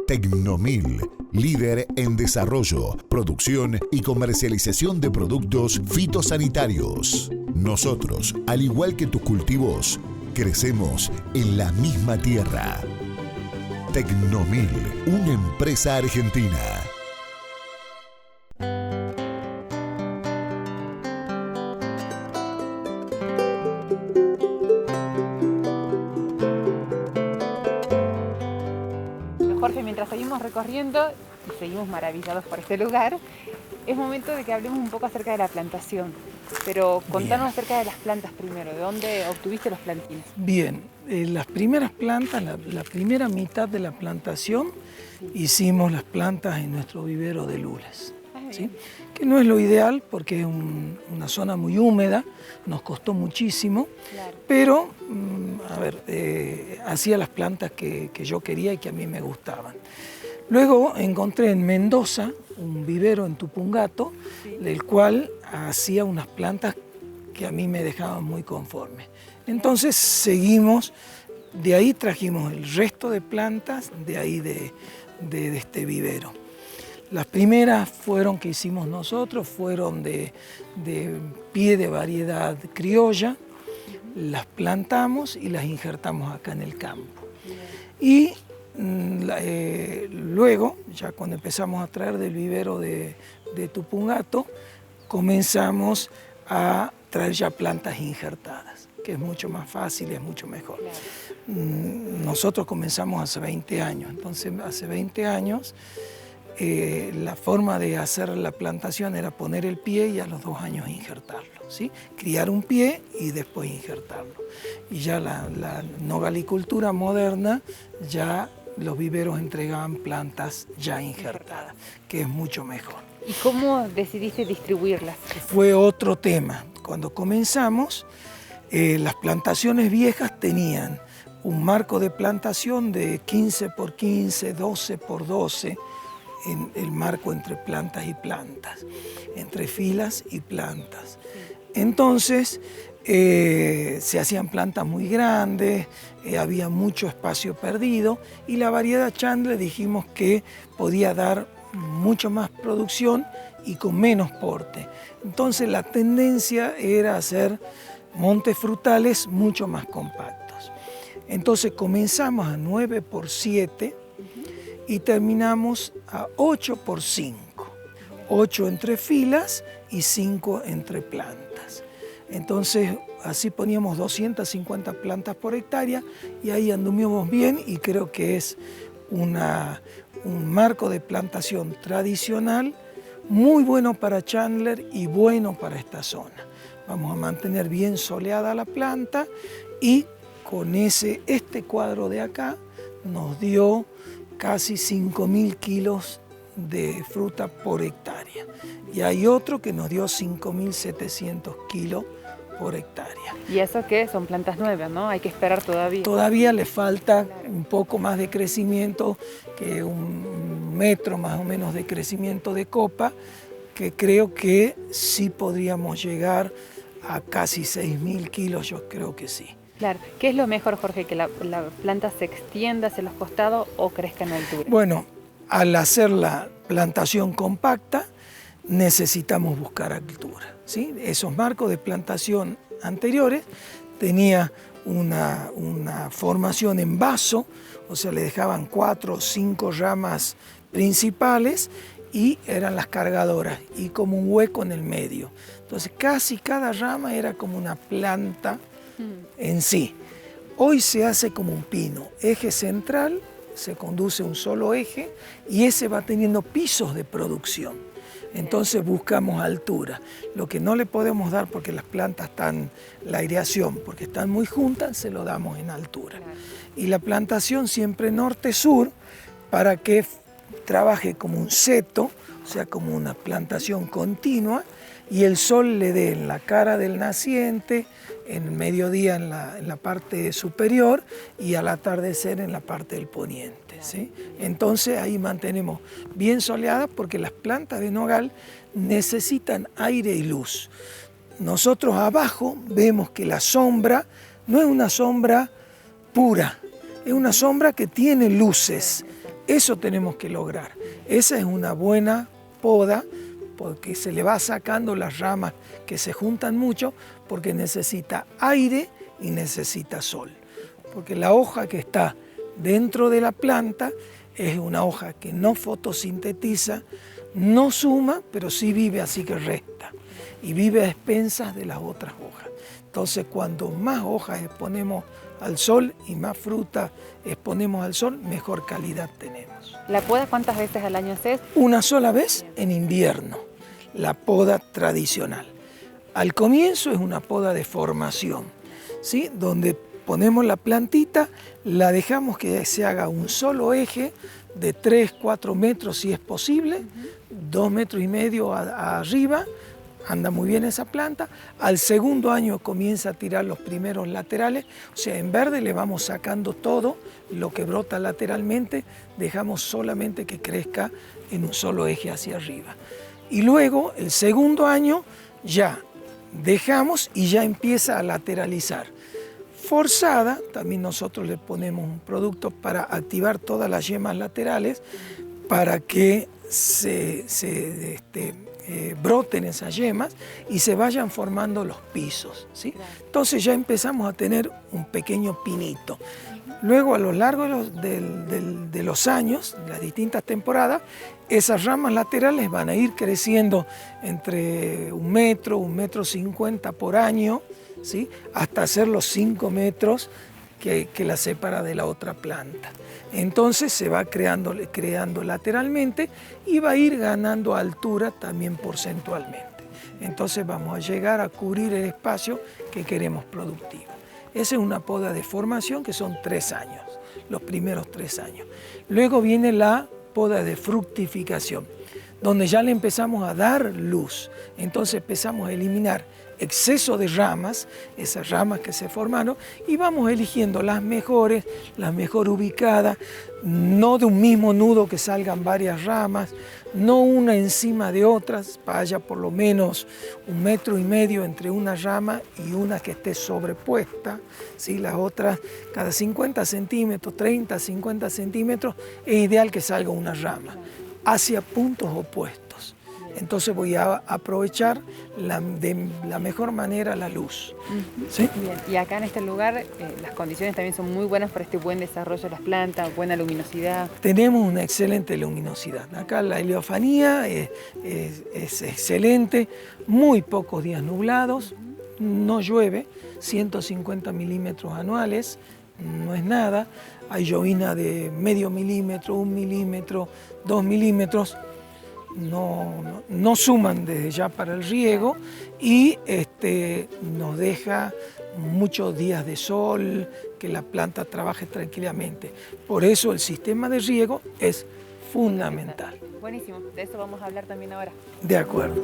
Tecnomil, líder en desarrollo, producción y comercialización de productos fitosanitarios. Nosotros, al igual que tus cultivos, crecemos en la misma tierra. Tecnomil, una empresa argentina. Jorge, mientras seguimos recorriendo y seguimos maravillados por este lugar, es momento de que hablemos un poco acerca de la plantación. Pero contanos acerca de las plantas primero, ¿de dónde obtuviste los plantines? Bien, las primeras plantas, la primera mitad de la plantación, hicimos las plantas en nuestro vivero de lules, ¿sí? Que no es lo ideal porque es una zona muy húmeda, nos costó muchísimo, claro. Pero, hacía las plantas que yo quería y que a mí me gustaban. Luego encontré en Mendoza un vivero en Tupungato, del cual hacía unas plantas que a mí me dejaban muy conforme. Entonces seguimos, de ahí trajimos el resto de plantas, de ahí de este vivero. Las primeras que hicimos nosotros fueron de pie de variedad criolla, las plantamos y las injertamos acá en el campo. Y luego, ya cuando empezamos a traer del vivero de Tupungato, comenzamos a traer ya plantas injertadas, que es mucho más fácil, es mucho mejor. Nosotros comenzamos hace 20 años, entonces hace 20 años la forma de hacer la plantación era poner el pie y a los 2 años injertarlo, ¿sí? Criar un pie y después injertarlo. Y ya la nogalicultura moderna, ya los viveros entregaban plantas ya injertadas, que es mucho mejor. ¿Y cómo decidiste distribuirlas? Fue otro tema. Cuando comenzamos, las plantaciones viejas tenían un marco de plantación de 15 por 15, 12 por 12, en el marco entre plantas y plantas, entre filas y plantas. Entonces, se hacían plantas muy grandes, había mucho espacio perdido y la variedad Chandler dijimos que podía dar mucho más producción y con menos porte. Entonces la tendencia era hacer montes frutales mucho más compactos. Entonces comenzamos a 9 por 7 y terminamos a 8 por 5. 8 entre filas y 5 entre plantas. Entonces así poníamos 250 plantas por hectárea y ahí anduvimos bien y creo que es un marco de plantación tradicional muy bueno para Chandler y bueno para esta zona. Vamos a mantener bien soleada la planta y con este cuadro de acá nos dio casi 5.000 kilos de fruta por hectárea. Y hay otro que nos dio 5.700 kilos por hectárea. ¿Y eso qué? Son plantas nuevas, ¿no? Hay que esperar todavía. Todavía le falta un poco más de crecimiento, que 1 metro más o menos de crecimiento de copa, que creo que sí podríamos llegar a casi 6.000 kilos, yo creo que sí. Claro. ¿Qué es lo mejor, Jorge? ¿Que la planta se extienda hacia los costados o crezca en altura? Bueno, al hacer la plantación compacta, necesitamos buscar altura, ¿sí? Esos marcos de plantación anteriores tenía una formación en vaso, o sea, le dejaban 4 o 5 ramas principales y eran las cargadoras y como un hueco en el medio. Entonces casi cada rama era como una planta en sí. Hoy se hace como un pino, eje central, se conduce un solo eje y ese va teniendo pisos de producción. Entonces buscamos altura. Lo que no le podemos dar porque las plantas están, la aireación, porque están muy juntas, se lo damos en altura. Y la plantación siempre norte-sur para que trabaje como un seto, o sea, como una plantación continua, y el sol le dé en la cara del naciente, en el mediodía en la parte superior y al atardecer en la parte del poniente, ¿sí? Entonces ahí mantenemos bien soleadas porque las plantas de nogal necesitan aire y luz. Nosotros abajo vemos que la sombra no es una sombra pura, es una sombra que tiene luces, Eso tenemos que lograr. Esa es una buena poda, porque se le va sacando las ramas que se juntan mucho, porque necesita aire y necesita sol. Porque la hoja que está dentro de la planta es una hoja que no fotosintetiza, no suma, pero sí vive, así que resta. Y vive a expensas de las otras hojas. Entonces, cuando más hojas exponemos al sol y más fruta exponemos al sol, mejor calidad tenemos. ¿La poda cuántas veces al año haces? Una sola vez en invierno, la poda tradicional. Al comienzo es una poda de formación, ¿sí? Donde ponemos la plantita, la dejamos que se haga un solo eje de 3-4 metros si es posible, 2,5 metros arriba. Anda muy bien esa planta. Al segundo año comienza a tirar los primeros laterales, o sea, en verde le vamos sacando todo lo que brota lateralmente, dejamos solamente que crezca en un solo eje hacia arriba. Y luego, el segundo año, ya dejamos y ya empieza a lateralizar. Forzada, también nosotros le ponemos un producto para activar todas las yemas laterales para que broten esas yemas y se vayan formando los pisos, ¿sí? Entonces ya empezamos a tener un pequeño pinito. Luego, a lo largo de los años, las distintas temporadas, esas ramas laterales van a ir creciendo entre 1 metro, 1,50 metros por año, ¿sí? Hasta hacer los 5 metros que la separa de la otra planta. Entonces se va creando lateralmente y va a ir ganando altura también porcentualmente. Entonces vamos a llegar a cubrir el espacio que queremos productivo. Esa es una poda de formación que son 3 años, los primeros 3 años. Luego viene la poda de fructificación, donde ya le empezamos a dar luz. Entonces empezamos a eliminar exceso de ramas, esas ramas que se formaron, y vamos eligiendo las mejores, las mejor ubicadas, no de un mismo nudo que salgan varias ramas, no una encima de otras, para haya por lo menos 1,5 metros entre una rama y una que esté sobrepuesta, ¿sí? Las otras, cada 50 centímetros, 30, 50 centímetros, es ideal que salga una rama hacia puntos opuestos. Entonces voy a aprovechar de la mejor manera la luz. ¿Sí? Bien. Y acá en este lugar las condiciones también son muy buenas para este buen desarrollo de las plantas, buena luminosidad. Tenemos una excelente luminosidad. Acá la heliofanía es excelente, muy pocos días nublados, no llueve, 150 milímetros anuales, no es nada. Hay llovina de medio milímetro, 1 milímetro, 2 milímetros. No suman desde ya para el riego y nos deja muchos días de sol, que la planta trabaje tranquilamente. Por eso el sistema de riego es fundamental. Buenísimo, de eso vamos a hablar también ahora. De acuerdo.